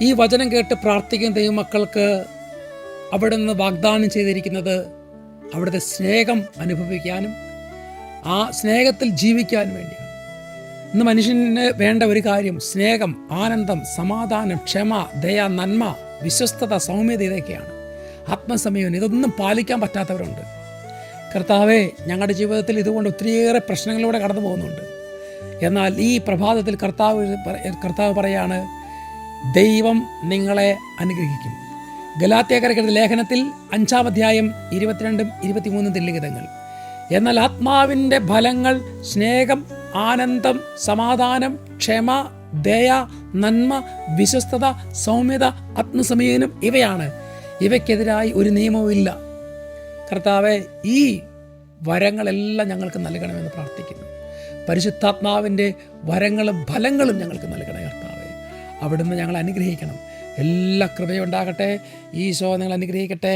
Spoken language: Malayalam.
ഈ വചനം കേട്ട് പ്രാർത്ഥിക്കുന്ന ദൈവമക്കൾക്ക് അവിടുന്ന് വാഗ്ദാനം ചെയ്തിരിക്കുന്നത് അവിടുത്തെ സ്നേഹം അനുഭവിക്കാനും ആ സ്നേഹത്തിൽ ജീവിക്കാനും വേണ്ടിയാണ്. ഇന്ന് മനുഷ്യന് വേണ്ട ഒരു കാര്യം സ്നേഹം, ആനന്ദം, സമാധാനം, ക്ഷമ, ദയ, നന്മ, വിശ്വസ്തത, സൗമ്യത, ഇതൊക്കെയാണ്. ആത്മസംയമനം, ഇതൊന്നും പാലിക്കാൻ പറ്റാത്തവരുണ്ട്. കർത്താവേ, ഞങ്ങളുടെ ജീവിതത്തിൽ ഇതുകൊണ്ട് ഒത്തിരിയേറെ പ്രശ്നങ്ങളിലൂടെ കടന്നു പോകുന്നുണ്ട്. എന്നാൽ ഈ പ്രഭാതത്തിൽ കർത്താവ് പറയാണ്, ദൈവം നിങ്ങളെ അനുഗ്രഹിക്കും. ഗലാത്യക്കാരുടെ ലേഖനത്തിൽ 5-ാം അധ്യായം 22-23 തിരുലിഖിതങ്ങൾ. എന്നാൽ ആത്മാവിൻ്റെ ഫലങ്ങൾ സ്നേഹം, ആനന്ദം, സമാധാനം, ക്ഷമ, ദയ, നന്മ, വിശ്വസ്തത, സൗമ്യത, ആത്മസംയമനം, ഇവയാണ്. ഇവയ്ക്കെതിരായി ഒരു നിയമവുമില്ല. കർത്താവെ, ഈ വരങ്ങളെല്ലാം ഞങ്ങൾക്ക് നൽകണമെന്ന് പ്രാർത്ഥിക്കുന്നു. പരിശുദ്ധാത്മാവിൻ്റെ വരങ്ങളും ഫലങ്ങളും ഞങ്ങൾക്ക് നൽകണേ കർത്താവെ. അവിടുന്ന് ഞങ്ങളെ അനുഗ്രഹിക്കണം. എല്ലാ കൃപയും ഉണ്ടാകട്ടെ. ഈശോ നിങ്ങൾ അനുഗ്രഹിക്കട്ടെ.